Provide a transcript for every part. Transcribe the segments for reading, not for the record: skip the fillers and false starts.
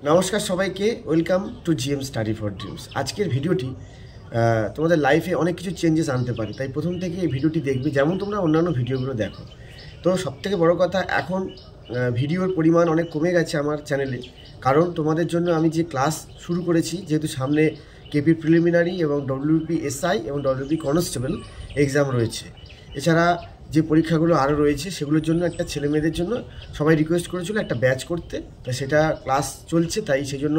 নমস্কার সবাইকে, welcome to GM study for dreams. আজকের ভিডিওটি তোমাদের লাইফে অনেক কিছু চেঞ্জেস আনতে পারে, তাই প্রথম থেকে এই ভিডিওটি দেখবে যেমন তোমরা অন্যান্য ভিডিওগুলো দেখো। তো সবথেকে বড় কথা, এখন ভিডিওর পরিমাণ অনেক কমে গেছে আমার চ্যানেলে, কারণ তোমাদের জন্য আমি যে ক্লাস শুরু করেছি, যেহেতু সামনে কেপি প্রিলিমিনারি এবং ডব্লিউপি এসআই এবং ডব্লিউপি কনস্টেবল এক্সাম রয়েছে। এছাড়া যে পরীক্ষাগুলো আরও রয়েছে সেগুলোর জন্য একটা ছেলেমেয়েদের জন্য সবাই রিকোয়েস্ট করেছিল একটা ব্যাচ করতে, তাই সেটা ক্লাস চলছে। তাই সেই জন্য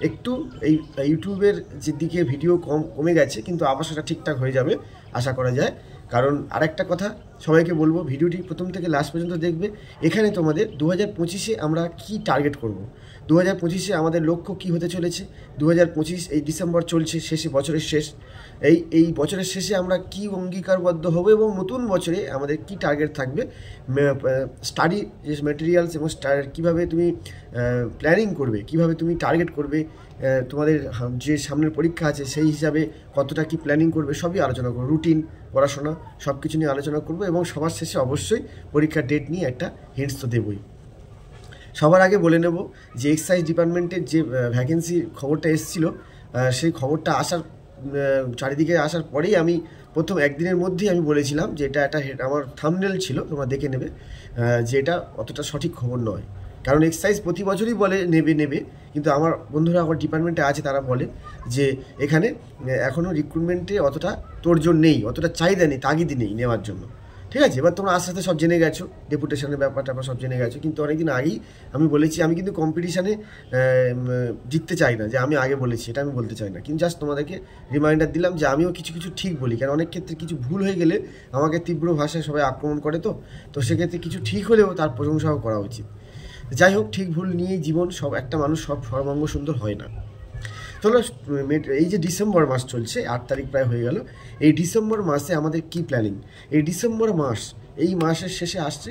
একটু এই ইউটিউবের যে দিকে ভিডিও কমে গেছে, কিন্তু আবার সেটা ঠিকঠাক হয়ে যাবে আশা করা যায়। কারণ আরেকটা কথা সবাইকে বলবো, ভিডিওটি প্রথম থেকে লাস্ট পর্যন্ত দেখবে। এখানে তোমাদের 2025-এ আমরা কি টার্গেট করব, 2025-এ আমাদের লক্ষ্য কি হতে চলেছে, 2025 এই ডিসেম্বর চলছে, শেষে বছরের শেষ, এই বছরের শেষে আমরা কি অঙ্গীকারবদ্ধ হব এবং নতুন বছরে আমাদের কি টার্গেট থাকবে, স্টাডি ম্যাটেরিয়ালস এবং কীভাবে তুমি প্ল্যানিং করবে, কিভাবে তুমি টার্গেট করবে, তোমাদের যে সামনের পরীক্ষা আছে সেই হিসাবে কতটা কি প্ল্যানিং করবে, সবই আলোচনা করবো। রুটিন, পড়াশোনা সব কিছু নিয়ে আলোচনা করবো এবং সবার শেষে অবশ্যই পরীক্ষার ডেট নিয়ে একটা হিন্টস তো দেবই। সবার আগে বলে নেব যে এক্সাইজ ডিপার্টমেন্টের যে ভ্যাকেন্সির খবরটা এসেছিলো, সেই খবরটা আসার চারিদিকে আসার পরেই আমি প্রথম একদিনের মধ্যেই আমি বলেছিলাম যে এটা একটা আমার থাম্বনেল ছিল, তোমরা দেখে নেবে, যে এটা অতটা সঠিক খবর নয়। কারণ এক্সাইজ প্রতি বছরই বলে নেবে, কিন্তু আমার বন্ধুরা আমার ডিপার্টমেন্টে আছে, তারা বলে যে এখানে এখনও রিক্রুটমেন্টে অতটা তোড়জোড় নেই, অতটা চাহিদা নেই, তাগিদ নেই নেওয়ার জন্য। ঠিক আছে, এবার তোমরা আস্তে আস্তে সব জেনে গেছো, ডেপুটেশনের ব্যাপারটা সব জেনে গেছো। কিন্তু অনেকদিন আগেই আমি বলেছি, আমি কিন্তু কম্পিটিশানে জিততে চাই না, যে আমি আগে বলেছি এটা আমি বলতে চাই না, কিন্তু জাস্ট তোমাদেরকে রিমাইন্ডার দিলাম যে আমিও কিছু কিছু ঠিক বলি, কারণ অনেক ক্ষেত্রে কিছু ভুল হয়ে গেলে আমাকে তীব্র ভাষায় সবাই আক্রমণ করে। তো সেক্ষেত্রে কিছু ঠিক হলেও তার প্রশংসাও করা উচিত। যাই হোক, ঠিক ভুল নিয়েই জীবন, সব একটা মানুষ সব সর্বাঙ্গ সুন্দর হয় না। চলো, এই যে ডিসেম্বর মাস চলছে, 8 তারিখ প্রায় হয়ে গেল, এই ডিসেম্বর মাসে আমাদের কি প্ল্যানিং। এই ডিসেম্বর মাস, এই মাসের শেষে আসছে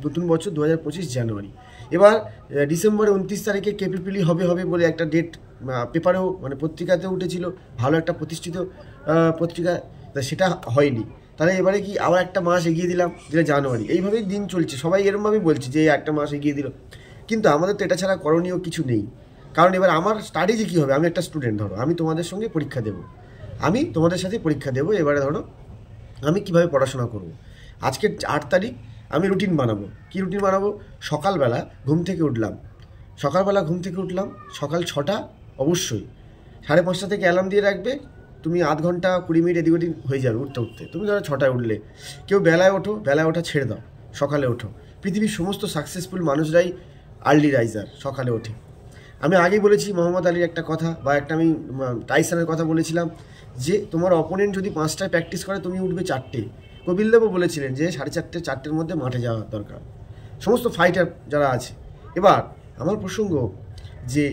নতুন বছর 2025 জানুয়ারি। এবার ডিসেম্বরের 29 তারিখে কেপিপিলি হবে বলে একটা ডেট পেপারেও মানে পত্রিকাতেও উঠেছিল, ভালো একটা প্রতিষ্ঠিত পত্রিকা, সেটা হয়নি। তাহলে এবারে কি আবার একটা মাস এগিয়ে দিলাম, যেটা জানুয়ারি। এইভাবেই দিন চলছে, সবাই এরমভাবেই বলছে যে একটা মাস এগিয়ে দিল, কিন্তু আমাদের তো এটা ছাড়া করণীয় কিছু নেই। কারণ এবার আমার স্টাডি যে কী হবে, আমি একটা স্টুডেন্ট, ধরো আমি তোমাদের সঙ্গে পরীক্ষা দেবো, আমি তোমাদের সাথে পরীক্ষা দেবো। এবারে ধরো আমি কিভাবে পড়াশোনা করব। আজকে 8 তারিখ, আমি রুটিন বানাবো। কি রুটিন বানাবো? সকালবেলা ঘুম থেকে উঠলাম, সকাল 6টা অবশ্যই, 5:30 থেকে অ্যালার্ম দিয়ে রাখবে। তুমি আধ ঘন্টা 20 মিনিট এদিক ওদিক হয়ে যাবে উঠতে। তুমি ধরো 6টায় উঠলে, কেউ বেলায় ওঠো, বেলায় ওঠা ছেড়ে দাও, সকালে ওঠো। পৃথিবীর সমস্ত সাকসেসফুল মানুষরাই আর্লি রাইজার, সকালে ওঠে। আমি আগেই বলেছি মোহাম্মদ আলীর একটা কথা, বা একটা আমি টাইসনের কথা বলেছিলাম, যে তোমার অপোনেন্ট যদি 5টায় প্র্যাকটিস করে, তুমি উঠবে 4টে। কপিলদেবও বলেছিলেন যে 4:30 4টের মধ্যে মাঠে যাওয়া দরকার, সমস্ত ফাইটার যারা আছে। এবার আমার প্রসঙ্গ যে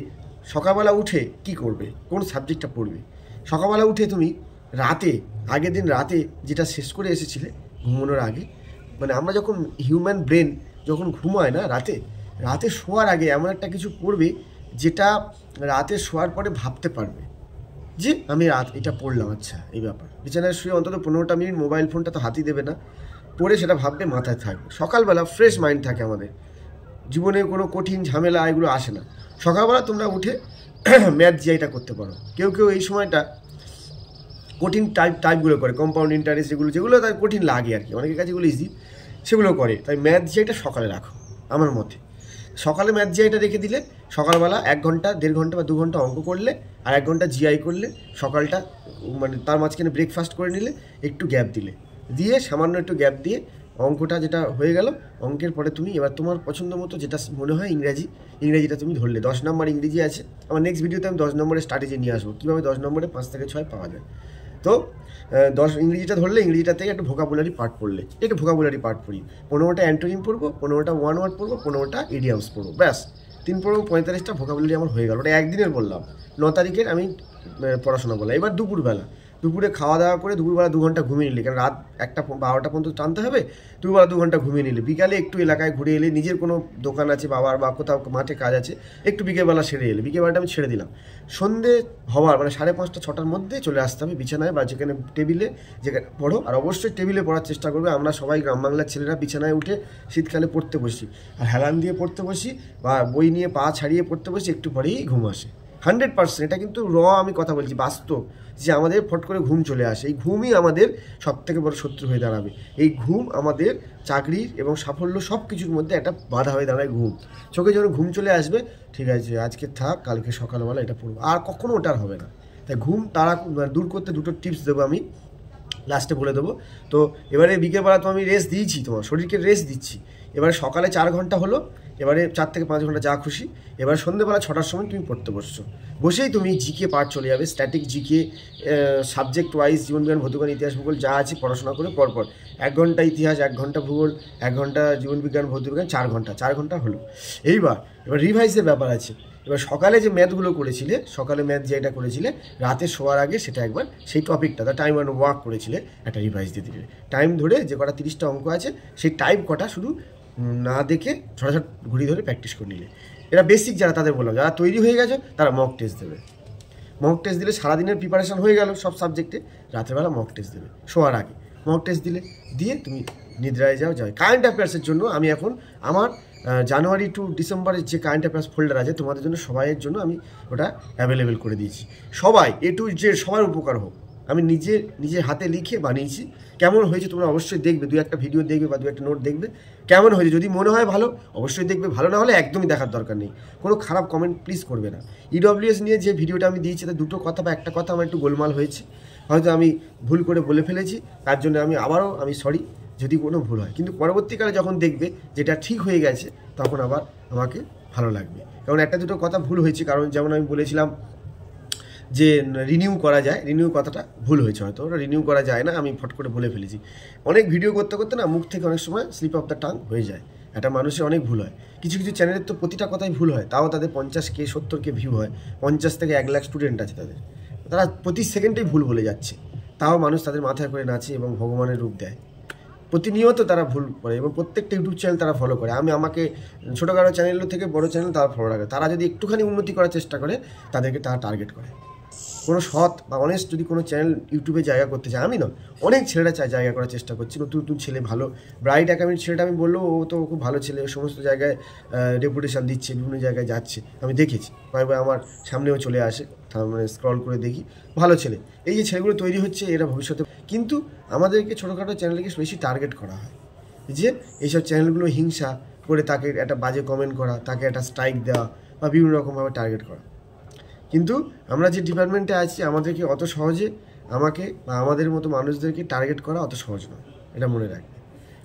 সকালবেলা উঠে কি করবে, কোন সাবজেক্টটা পড়বে। সকালবেলা উঠে তুমি আগের দিন রাতে যেটা শেষ করে এসেছিলে ঘুমানোর আগে, মানে আমরা যখন হিউম্যান ব্রেন যখন ঘুমায় না রাতে শোয়ার আগে এমন একটা কিছু পড়বে যেটা রাতে শোয়ার পরে ভাবতে পারবে যে আমি এটা পড়লাম, আচ্ছা এই ব্যাপার। বিছানায় শুয়ে অন্তত 15টা মিনিট মোবাইল ফোনটা তো হাতই দেবে না, পড়ে সেটা ভাববে, মাথায় থাকবে। সকালবেলা ফ্রেশ মাইন্ড থাকে আমাদের, জীবনে কোনো কঠিন ঝামেলা এগুলো আসে না। সকালবেলা তোমরা উঠে ম্যাথ জিআইটা করতে পারো। কেউ এই সময়টা কঠিন টাইপগুলো করে, কম্পাউন্ড ইন্টারেস্ট যেগুলো তার কঠিন লাগে আর কি, অনেকের কাছে এগুলো ইজি, সেগুলো করে। তাই ম্যাথ জিআইটা সকালে রাখো। আমার মতে সকালে ম্যাথ জিআইটা রেখে দিলে, সকালবেলা 1 ঘন্টা 1.5 ঘন্টা বা 2 ঘন্টা অঙ্ক করলে, আর 1 ঘন্টা জিআই করলে, সকালটা মানে তার মাঝখানে ব্রেকফাস্ট করে নিলে, একটু গ্যাপ দিয়ে সামান্য একটু গ্যাপ দিয়ে অঙ্কটা যেটা হয়ে গেল, অঙ্কের পরে তুমি এবার তোমার পছন্দ মতো যেটা মনে হয় ইংরেজিটা তুমি ধরলে। 10 নম্বর ইংরেজি আছে, আমার নেক্সট ভিডিওতে আমি 10 নম্বরের স্ট্র্যাটেজি নিয়ে আসবো, কীভাবে 10 নম্বরে 5 থেকে 6 পাওয়া যায়। তো 10 ইংরেজিটা ধরলে, ইংরেজিটা থেকে একটা ভোকাবুলারি পার্ট পড়লে, একটু ভোকাবুলারি পার্ট পড়ি, 15টা অ্যান্টোনিম পড়বো, 15টা ওয়ান ওয়ার্ড পড়বো, 15টা ইডিয়ামস পড়বো, ব্যাস 3-45টা ভোকাবুলারি আমার হয়ে গেল। ওটা একদিনের বললাম, 9 তারিখের আমি পড়াশোনা বললাম। এবার দুপুরবেলা দুপুরে খাওয়া দাওয়া করে দুপুরবেলা 2 ঘন্টা ঘুমিয়ে নিলে, কারণ রাত 1টা 12টা পর্যন্ত টানতে হবে, দুপুরবেলা 2 ঘন্টা ঘুমিয়ে নিলে, বিকালে একটু এলাকায় ঘুরে এলে, নিজের কোনো দোকান আছে বাবার বা কোথাও মাঠে কাজ আছে, একটু বিকেলবেলা সেরে এলে, বিকেলবেলাটা আমি ছেড়ে দিলাম, সন্ধে হওয়ার মানে 5:30 6টার মধ্যে চলে আসতে হবে বিছানায় বা যেখানে টেবিলে, যেখানে পড়ো। আর অবশ্যই টেবিলে পড়ার চেষ্টা করবে। আমরা সবাই গ্রাম বাংলার ছেলেরা বিছানায় উঠে শীতকালে পড়তে বসি, আর হেলান দিয়ে পড়তে বসি বা বই নিয়ে পা ছাড়িয়ে পড়তে বসি, একটু পরেই ঘুম আসে। 100% এটা কিন্তু আমি কথা বলছি, বাস্তব, যে আমাদের ফট করে ঘুম চলে আসে। এই ঘুমই আমাদের সবথেকে বড় শত্রু হয়ে দাঁড়াবে। এই ঘুম আমাদের চাকরির এবং সাফল্য সব কিছুর মধ্যে একটা বাধা হয়ে দাঁড়ায় ঘুম। চোখে যখন ঘুম চলে আসবে, ঠিক আছে আজকে থাক, কালকে সকালবেলা এটা পড়বো, আর কখনো ওটার হবে না। তাই ঘুম তারা দূর করতে 2টো টিপস দেবো আমি, লাস্টে বলে দেবো। তো এবারে বিকেলবেলা তো আমি রেস্ট দিয়েছি, তোমার শরীরকে রেস্ট দিচ্ছি। এবারে সকালে 4 ঘন্টা হলো, এবারে 4 থেকে 5 ঘন্টা যা খুশি। এবার সন্ধ্যেবেলা 6টার সময় তুমি পড়তে বসছো, বসেই তুমি জিকে পার্ট চলে যাবে, স্ট্যাটিক জিকে, সাবজেক্ট ওয়াইজ, জীবনবিজ্ঞান, ভৌতবিজ্ঞান, ইতিহাস, ভূগোল যা আছে পড়াশোনা করে পরপর 1 ঘন্টা ইতিহাস, 1 ঘন্টা ভূগোল, 1 ঘন্টা জীবনবিজ্ঞান, ভৌতবিজ্ঞান, 4 ঘন্টা হলো। এবার রিভাইজের ব্যাপার আছে। এবার সকালে যে ম্যাথগুলো করেছিলে, সকালে ম্যাথ যেটা করেছিলে, রাতে শোয়ার আগে সেটা একবার সেই টপিকটা, টাইম অ্যান্ড ওয়ার্ক করেছিলে, একটা রিভাইজ দিয়ে দিলে। টাইম ধরে যে কটা 30টা অঙ্ক আছে, সেই টাইপ কটা শুধু না দেখে ঝটাঝট ঘুরি ধরে প্র্যাকটিস করে নিলে। এটা বেসিক যারা, তাদের বললাম, যারা তৈরি হয়ে গেছে তারা মক টেস্ট দেবে। মক টেস্ট দিলে সারাদিনের প্রিপারেশান হয়ে গেল সব সাবজেক্টে, রাতেরবেলা মক টেস্ট দেবে শোয়ার আগে। মক টেস্ট দিয়ে তুমি নিদ্রায় যাও। কারেন্ট অ্যাফেয়ার্সের জন্য আমি এখন আমার জানুয়ারি টু ডিসেম্বরের যে কারেন্ট অ্যাফেয়ার্স ফোল্ডার আছে, তোমাদের জন্য সবাইয়ের জন্য আমি ওটা অ্যাভেলেবেল করে দিয়েছি। সবাই A to Z সবার উপকার হোক, আমি নিজের হাতে লিখে বানিয়েছি। কেমন হয়েছে তোমরা অবশ্যই দেখবে, 2-1টা ভিডিও দেখবে বা 2-1টা নোট দেখবে, কেমন হয়েছে। যদি মনে হয় ভালো অবশ্যই দেখবে, ভালো না হলে একদমই দেখার দরকার নেই। কোনো খারাপ কমেন্ট প্লিজ করবে না। EWS নিয়ে যে ভিডিওটা আমি দিয়েছি, তাতে 2টো কথা বা 1টা কথা আমার একটু গোলমাল হয়েছে, হয়তো আমি ভুল করে বলে ফেলেছি, তার জন্য আমি সরি যদি কোনো ভুল হয়। কিন্তু পরবর্তীকালে যখন দেখবে যেটা ঠিক হয়ে গেছে, তখন আবার আমাকে ভালো লাগবে। কারণ 1-2টো কথা ভুল হয়েছে, কারণ যেমন আমি বলেছিলাম যে রিনিউ করা যায়, রিনিউ কথাটা ভুল হয়েছে, হয়তো ওটা রিনিউ করা যায় না, আমি ফট করে বলে ফেলেছি। অনেক ভিডিও করতে করতে না মুখ থেকে অনেক সময় স্লিপ অফ দ্য টাং হয়ে যায়, একটা মানুষের অনেক ভুল হয়। কিছু চ্যানেলের তো প্রতিটা কথাই ভুল হয়, তাও তাদের 50K 70K ভিউ হয়, 50 থেকে 1 লাখ স্টুডেন্ট আছে তাদের, তারা প্রতি সেকেন্ডেই ভুল বলে যাচ্ছে, তাও মানুষ তাদের মাথায় করে নাচে এবং ভগবানের রূপ দেয়। প্রতিনিয়ত তারা ভুল করে এবং প্রত্যেকটা ইউটিউব চ্যানেল তারা ফলো করে। আমাকে ছোটোখাটো চ্যানেল থেকে বড় চ্যানেল তারা ফলো রাখে। তারা যদি একটুখানি উন্নতি করার চেষ্টা করে, তাদেরকে তারা টার্গেট করে। কোনো সৎ বা অনেস্ট যদি কোনো চ্যানেল ইউটিউবে জায়গা করতে চায়, আমি না, অনেক ছেলেরা জায়গা করার চেষ্টা করছি, নতুন ছেলে, ভালো ব্রাইট একাডেমির ছেলেটা আমি বললো, ও তো খুব ভালো ছেলে, সমস্ত জায়গায় রেপুটেশন দিচ্ছে, বিভিন্ন জায়গায় যাচ্ছে, আমি দেখেছি, কয়েকবার আমার সামনেও চলে আসে, মানে স্ক্রল করে দেখি, ভালো ছেলে। এই যে ছেলেগুলো তৈরি হচ্ছে, এরা ভবিষ্যতে, কিন্তু আমাদেরকে ছোটোখাটো চ্যানেলকে বেশি টার্গেট করা হয়, যে এইসব চ্যানেলগুলো হিংসা করে তাকে একটা বাজে কমেন্ট করা, তাকে একটা স্ট্রাইক দেওয়া বা বিভিন্ন রকমভাবে টার্গেট করা। কিন্তু আমরা যে ডিপার্টমেন্টে আছি, আমাদেরকে অত সহজে আমাকে বা আমাদের মতো মানুষদেরকে টার্গেট করা অত সহজ নয়, এটা মনে রাখবে।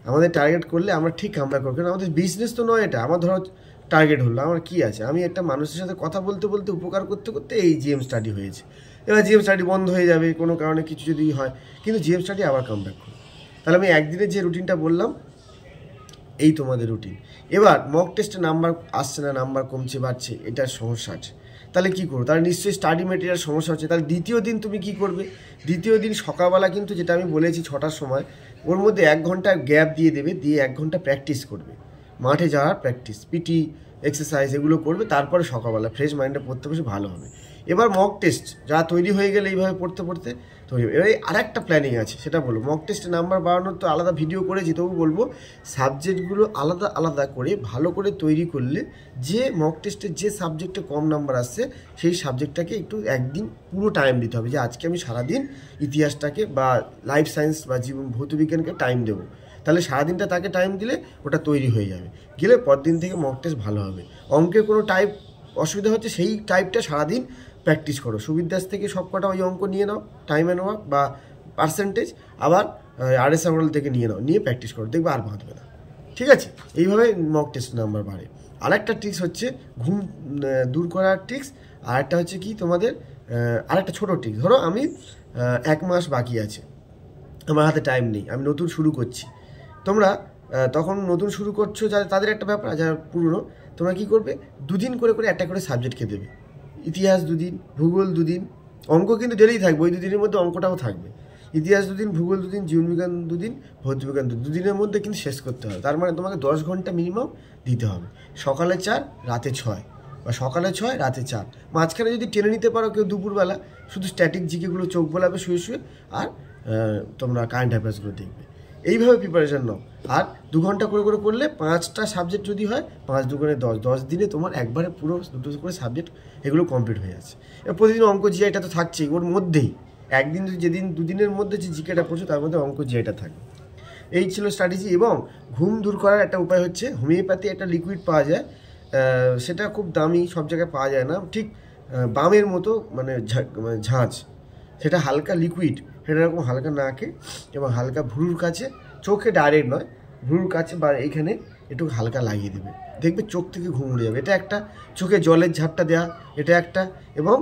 আমাদের টার্গেট করলে আমরা ঠিক কামরা করবো, কারণ আমাদের বিজনেস তো নয় এটা। আমার ধরো টার্গেট হলো, আমার কী আছে, আমি একটা মানুষের সাথে কথা বলতে বলতে, উপকার করতে করতে এই জিএম স্টাডি হয়েছে। এবার জিএম স্টাডি বন্ধ হয়ে যাবে কোনো কারণে, কিছু যদি হয়, কিন্তু জিএম স্টাডি আবার কামব্যাক করবে। তাহলে আমি একদিনের যে রুটিনটা বললাম, এই তোমাদের রুটিন। এবার মক টেস্টে নাম্বার আসছে না, নাম্বার কমছে বাড়ছে, এটার সমস্যা আছে, তাহলে কী করবো? তাহলে নিশ্চয়ই স্টাডি মেটেরিয়াল সমস্যা হচ্ছে। তাহলে দ্বিতীয় দিন তুমি কী করবে? দ্বিতীয় দিন সকালবেলা কিন্তু, যেটা আমি বলেছি 6টার সময়, ওর মধ্যে 1 ঘন্টা গ্যাপ দিয়ে দেবে, দিয়ে 1 ঘন্টা প্র্যাকটিস করবে, মাঠে যাওয়ার প্র্যাকটিস, পিটি এক্সারসাইজ এগুলো করবে, তারপরে সকালবেলা ফ্রেশ মাইন্ডে পড়তে বসে ভালো হবে। এবার মক টেস্ট যা তৈরি হয়ে গেলে এইভাবে পড়তে পড়তে তৈরি হবে। এবার আর একটা প্ল্যানিং আছে, সেটা বলবো। মক টেস্টে নাম্বার বাড়ানোর তো আলাদা ভিডিও করেছি, তবু বলবো সাবজেক্টগুলো আলাদা আলাদা করে ভালো করে তৈরি করলে, যে মক টেস্টে যে সাবজেক্টে কম নাম্বার আসছে, সেই সাবজেক্টটাকে একটু একদিন পুরো টাইম দিতে হবে, যে আজকে আমি সারাদিন ইতিহাসটাকে বা লাইফ সায়েন্স বা ভৌতবিজ্ঞানকে টাইম দেবো। তাহলে সারাদিনটা তাকে টাইম দিলে ওটা তৈরি হয়ে যাবে, গেলে পরদিন থেকে মক টেস্ট ভালো হবে। অঙ্কের কোনো টাইপ অসুবিধা হচ্ছে, সেই টাইপটা সারাদিন প্র্যাকটিস করো। সুবিধাস থেকে সব কটা ওই অঙ্ক নিয়ে নাও, টাইম অ্যান্ড ওয়ার্ক বা পার্সেন্টেজ, আবার RSR থেকে নিয়ে নাও, নিয়ে প্র্যাকটিস করো, দেখবে আর বাঁধবে না। ঠিক আছে, এইভাবে মক টেস্ট নাম্বার বাড়ে। আরেকটা ট্রিক্স হচ্ছে ঘুম দূর করার ট্রিক্স। আরেকটা হচ্ছে কি, তোমাদের আরেকটা ছোটো ট্রিক্স। ধরো আমি 1 মাস বাকি আছে, আমার হাতে টাইম নেই, আমি নতুন শুরু করছি। তোমরা তখন নতুন শুরু করছো, যারা তাদের একটা ব্যাপার, যারা পুরনো, তোমরা কী করবে, 2 দিন করে একটা করে সাবজেক্টকে দেবে। ইতিহাস 2 দিন, ভূগোল 2 দিন, অঙ্ক কিন্তু ডেলি থাকবে, ওই 2 দিনের মধ্যে অঙ্কটাও থাকবে। ইতিহাস 2 দিন, ভূগোল 2 দিন, জীবনবিজ্ঞান 2 দিন, ভৌতবিজ্ঞান 2 দিনের মধ্যে কিন্তু শেষ করতে হবে। তার মানে তোমাকে 10 ঘন্টা মিনিমাম দিতে হবে। সকালে 4, রাতে 6, বা সকালে 6, রাতে 4। মাঝখানে যদি টেনে নিতে পারো কেউ দুপুরবেলা, শুধু স্ট্যাটিক জিকেগুলো চোখ বোলাবে শুয়ে শুয়ে, আর তোমরা কারেন্ট অ্যাফেয়ার্সগুলো দেখবে। এইভাবে প্রিপারেশান নাও। আর 2 ঘন্টা করে করে করলে 5টা সাবজেক্ট যদি হয়, 5 দুগুণে 10, 10 দিনে তোমার একবারে পুরো 2 করে সাবজেক্ট এগুলো কমপ্লিট হয়ে যাচ্ছে। এবার প্রতিদিন অঙ্ক জিআইটা তো থাকছেই ওর মধ্যেই। একদিন যেদিন 2 দিনের মধ্যে যে জিকেটা পড়ছো তার মধ্যে অঙ্ক জিআইটা থাকবে। এই ছিল স্ট্র্যাটেজি। এবং ঘুম দূর করার একটা উপায় হচ্ছে, হোমিওপ্যাথি একটা লিকুইড পাওয়া যায়, সেটা খুব দামি, সব জায়গায় পাওয়া যায় না, ঠিক বামের মতো মানে ঝাঁঝ, সেটা হালকা লিকুইড, সেটা এরকম হালকা নাকে এবং হালকা ভুরুর কাছে, চোখে ডাইরেক্ট নয়, ভুরুর কাছে বা এইখানে একটু হালকা লাগিয়ে দেবে, দেখবে চোখ থেকে ঘুম উড়ে যাবে। এটা একটা। চোখে জলের ঝাপটা দেওয়া, এটা একটা। এবং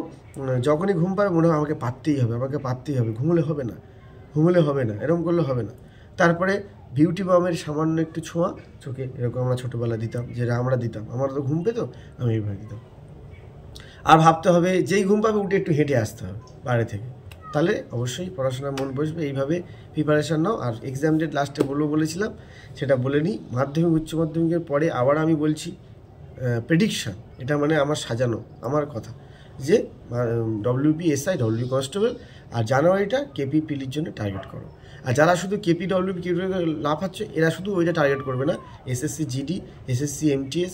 যখনই ঘুম পাবে মনে হয় আমাকে পাততেই হবে, আমাকে পাততেই হবে, ঘুমলে হবে না, ঘুমলে হবে না, এরকম করলে হবে না। তারপরে বিউটি বামের সামান্য একটু ছোঁয়া চোখে, এরকম আমরা ছোটোবেলা দিতাম, যেটা আমরা দিতাম, আমার তো ঘুম পেতো, আমি এইভাবে দিতাম। আর ভাবতে হবে যেই ঘুম পাবে উঠে একটু হেঁটে আসতে হবে বাইরে থেকে, তাহলে অবশ্যই পড়াশোনার মন বসবে। এইভাবে প্রিপারেশান নাও। আর এক্সাম ডেট লাস্টে বলেছিলাম, সেটা বলে নিই। মাধ্যমিক উচ্চ মাধ্যমিকের পরে আবার আমি বলছি, প্রেডিকশান, এটা মানে আমার সাজানো, আমার কথা, যে WB SI, WB কনস্টেবল, আর জানুয়ারিটা KP পিলির জন্য টার্গেট করো। আর যারা শুধু KP WB লাফাচ্ছ, এরা শুধু ওইটা টার্গেট করবে না, SSC GD, SSC MTS,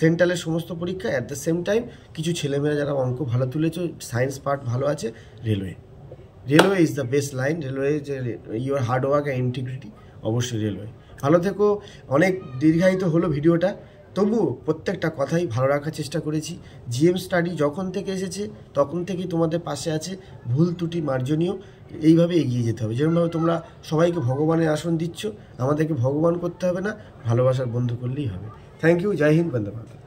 সেন্ট্রালের সমস্ত পরীক্ষা। অ্যাট দ্য সেম টাইম কিছু ছেলেমেয়েরা যারা অঙ্ক ভালো তুলেছো, সায়েন্স পার্ট ভালো আছে, railway is the best line. Railway যে your hard work and integrity, অবশ্যই রেলওয়ে। ভালো থেকো। অনেক দীর্ঘায়িত হলো ভিডিওটা, তবুও প্রত্যেকটা কথাই ভালো রাখার চেষ্টা করেছি। GM স্টাডি যখন থেকে এসেছে তখন থেকেই তোমাদের পাশে আছে, ভুল ত্রুটি মার্জনীয়, এইভাবে এগিয়ে যেতে হবে। যেরকমভাবে তোমরা সবাইকে ভগবানের আসন দিচ্ছ, আমাদেরকে ভগবান করতে হবে না, ভালোবাসার বন্ধু করলেই হবে। Thank you. জয় হিন্দ, বন্দে মাতরম।